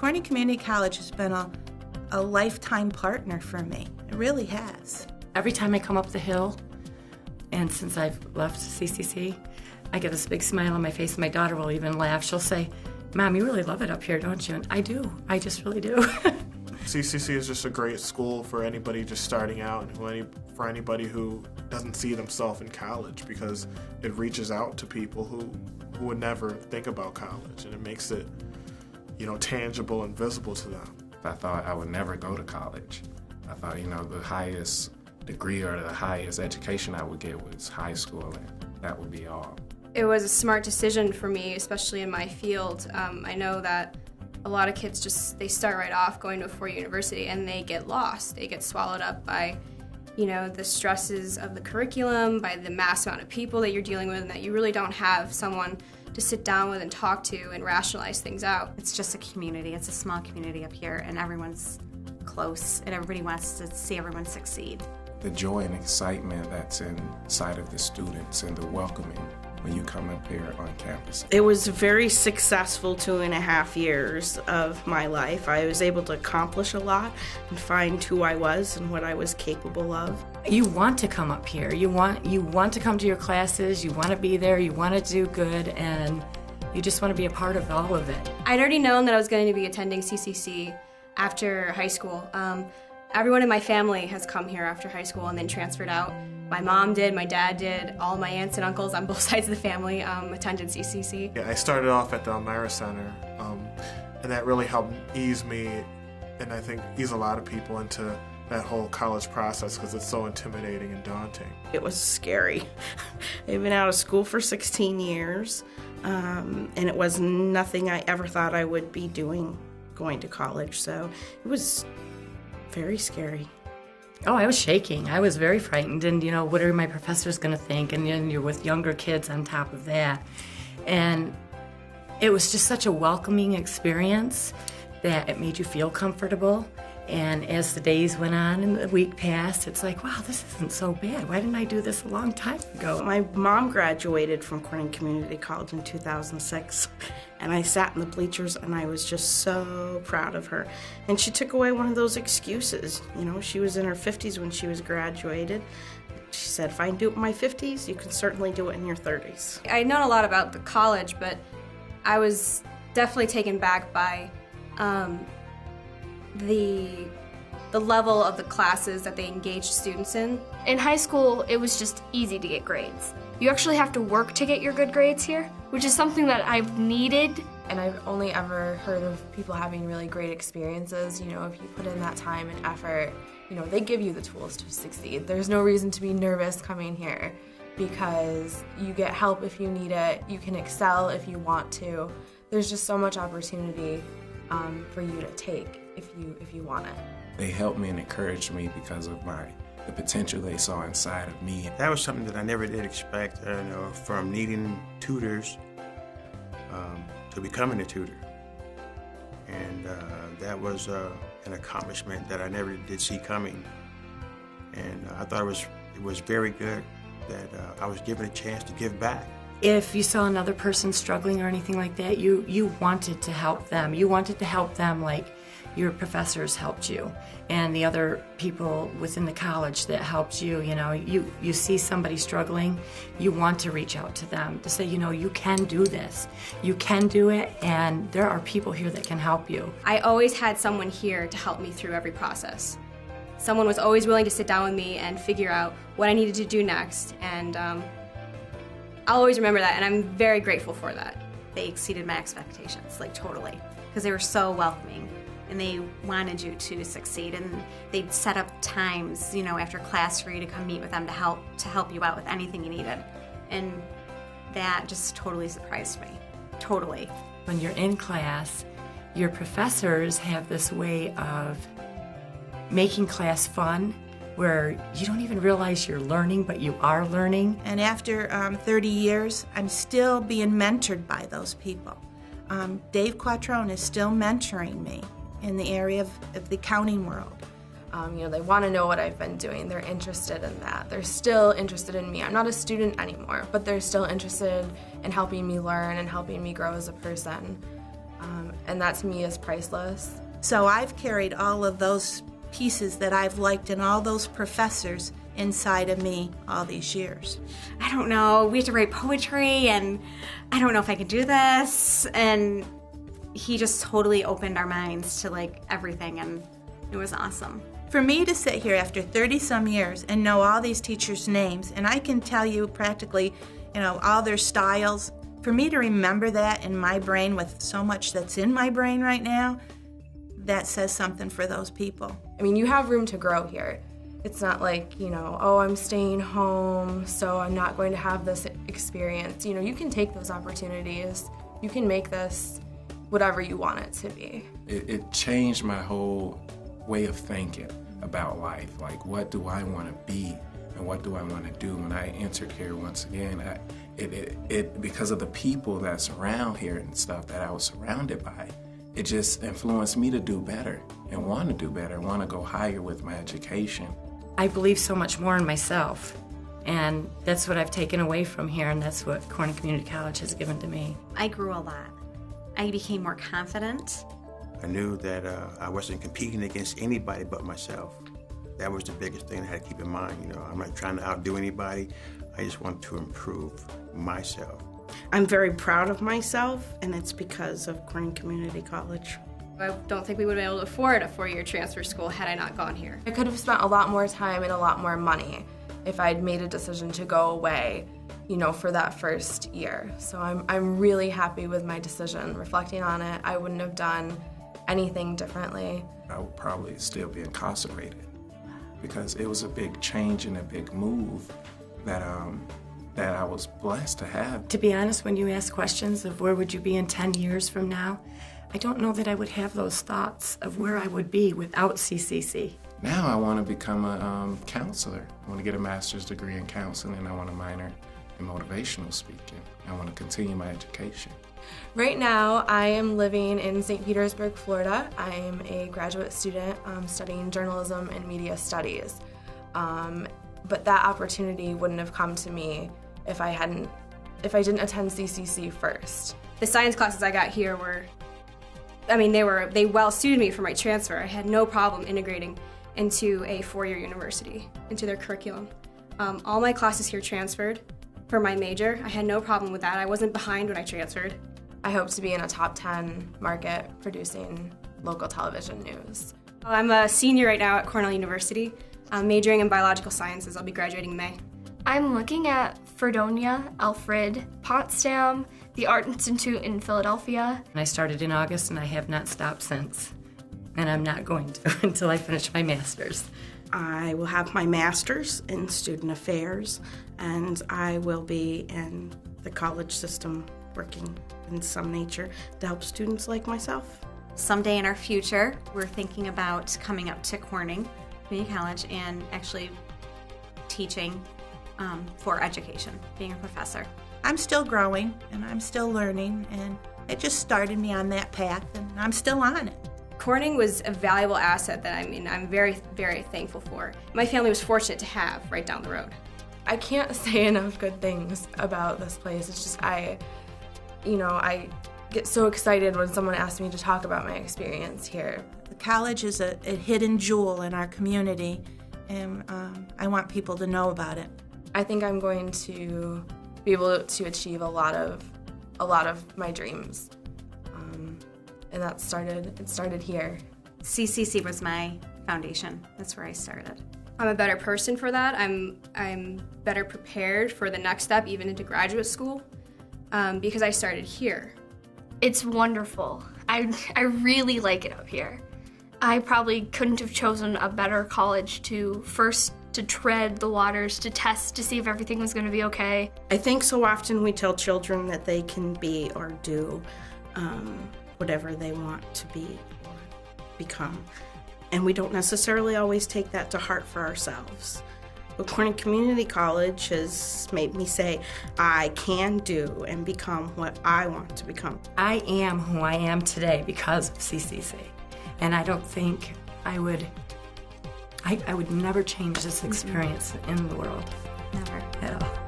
Corning Community College has been a lifetime partner for me. It really has. Every time I come up the hill, and since I've left CCC, I get this big smile on my face, and my daughter will even laugh. She'll say, "Mom, you really love it up here, don't you?" And I do. I just really do. CCC is just a great school for anybody just starting out and for anybody who doesn't see themselves in college, because it reaches out to people who would never think about college, and it makes it, tangible and visible to them. I thought I would never go to college. I thought, the highest degree or the highest education I would get was high school, and that would be all. It was a smart decision for me, especially in my field. I know that a lot of kids they start right off going to a four-year university and they get lost. They get swallowed up by, the stresses of the curriculum, by the mass amount of people that you're dealing with, and that you really don't have someone to sit down with and talk to and rationalize things out. It's just a community. It's a small community up here, and everyone's close, and everybody wants to see everyone succeed. The joy and excitement that's inside of the students and the welcoming when you come up here on campus. It was a very successful 2.5 years of my life. I was able to accomplish a lot and find who I was and what I was capable of. You want to come up here. You want to come to your classes. You want to be there. You want to do good, and you just want to be a part of all of it. I'd already known that I was going to be attending CCC after high school. Everyone in my family has come here after high school and then transferred out. My mom did, my dad did, all my aunts and uncles on both sides of the family attended CCC. Yeah, I started off at the Elmira Center, and that really helped ease me, and I think ease a lot of people into that whole college process, because it's so intimidating and daunting. It was scary. I've been out of school for 16 years, and it was nothing I ever thought I would be doing, going to college, so it was very scary. Oh, I was shaking. I was very frightened, and what are my professors going to think? And then you're with younger kids on top of that. And it was just such a welcoming experience that it made you feel comfortable. And as the days went on and the week passed, it's like, wow, this isn't so bad. Why didn't I do this a long time ago? My mom graduated from Corning Community College in 2006, and I sat in the bleachers and I was just so proud of her. And she took away one of those excuses. She was in her 50s when she was graduated. She said, if I can do it in my 50s, you can certainly do it in your 30s. I'd known a lot about the college, but I was definitely taken back by the level of the classes that they engaged students in. In high school, it was just easy to get grades. You actually have to work to get your good grades here, which is something that I've needed. And I've only ever heard of people having really great experiences. If you put in that time and effort, they give you the tools to succeed. There's no reason to be nervous coming here, because you get help if you need it. You can excel if you want to. There's just so much opportunity for you to take if you want it. They helped me and encouraged me because of the potential they saw inside of me. That was something that I never did expect, from needing tutors to becoming a tutor. And that was an accomplishment that I never did see coming. And I thought it was very good that I was given a chance to give back. If you saw another person struggling or anything like that, you wanted to help them. You wanted to help them like your professors helped you, and the other people within the college that helped you. You see somebody struggling, you want to reach out to them to say, you can do this. You can do it, and there are people here that can help you. I always had someone here to help me through every process. Someone was always willing to sit down with me and figure out what I needed to do next, and I'll always remember that, and I'm very grateful for that. They exceeded my expectations, totally, because they were so welcoming. And they wanted you to succeed, and they'd set up times, after class for you to come meet with them to help you out with anything you needed. And that just totally surprised me, totally. When you're in class, your professors have this way of making class fun, where you don't even realize you're learning, but you are learning. And after 30 years, I'm still being mentored by those people. Dave Quattrone is still mentoring me in the area of the accounting world. They want to know what I've been doing. They're interested in that. They're still interested in me. I'm not a student anymore, but they're still interested in helping me learn and helping me grow as a person. and that to me is priceless. So I've carried all of those pieces that I've liked and all those professors inside of me all these years. I don't know, we have to write poetry, and I don't know if I could do this. And he just totally opened our minds to like everything, and it was awesome. For me to sit here after 30-some years and know all these teachers' names, and I can tell you practically, all their styles, for me to remember that in my brain with so much that's in my brain right now, that says something for those people. I mean, you have room to grow here. It's not like, oh, I'm staying home, so I'm not going to have this experience. You can take those opportunities. You can make this whatever you want it to be. It changed my whole way of thinking about life. Like, what do I want to be and what do I want to do? When I entered here once again, because of the people that's around here and stuff that I was surrounded by, it just influenced me to do better and want to do better, want to go higher with my education. I believe so much more in myself, and that's what I've taken away from here, and that's what Corning Community College has given to me. I grew a lot. I became more confident. I knew that I wasn't competing against anybody but myself. That was the biggest thing I had to keep in mind. I'm not trying to outdo anybody. I just want to improve myself. I'm very proud of myself, and it's because of Corning Community College. I don't think we would have been able to afford a 4-year transfer school had I not gone here. I could have spent a lot more time and a lot more money if I'd made a decision to go away, for that first year. So I'm really happy with my decision. Reflecting on it, I wouldn't have done anything differently. I would probably still be incarcerated because it was a big change and a big move that I was blessed to have. To be honest, when you ask questions of where would you be in 10 years from now, I don't know that I would have those thoughts of where I would be without CCC. Now I want to become a counselor. I want to get a master's degree in counseling, and I want a minor in motivational speaking. I want to continue my education. Right now, I am living in St. Petersburg, Florida. I am a graduate student studying journalism and media studies. But that opportunity wouldn't have come to me if I didn't attend CCC first. The science classes I got here they well suited me for my transfer. I had no problem integrating into a 4-year university, into their curriculum. All my classes here transferred for my major. I had no problem with that. I wasn't behind when I transferred. I hope to be in a top 10 market producing local television news. I'm a senior right now at Cornell University. I'm majoring in biological sciences. I'll be graduating in May. I'm looking at Fredonia, Alfred, Potsdam, the Art Institute in Philadelphia. I started in August, and I have not stopped since. And I'm not going to until I finish my master's. I will have my master's in student affairs, and I will be in the college system working in some nature to help students like myself. Someday in our future, we're thinking about coming up to Corning Community College and actually teaching for education, being a professor. I'm still growing, and I'm still learning, and it just started me on that path, and I'm still on it. Corning was a valuable asset that I'm very, very thankful for. My family was fortunate to have right down the road. I can't say enough good things about this place. It's just I get so excited when someone asks me to talk about my experience here. The college is a hidden jewel in our community, and I want people to know about it. I think I'm going to be able to achieve a lot of my dreams, and it started here. CCC was my foundation. That's where I started. I'm a better person for that. I'm better prepared for the next step, even into graduate school, because I started here. It's wonderful. I really like it up here. I probably couldn't have chosen a better college to tread the waters, to test to see if everything was going to be okay. I think so often we tell children that they can be or do whatever they want to be or become. And we don't necessarily always take that to heart for ourselves. But Corning Community College has made me say, I can do and become what I want to become. I am who I am today because of CCC. And I don't think I would never change this experience in the world. Never. At all.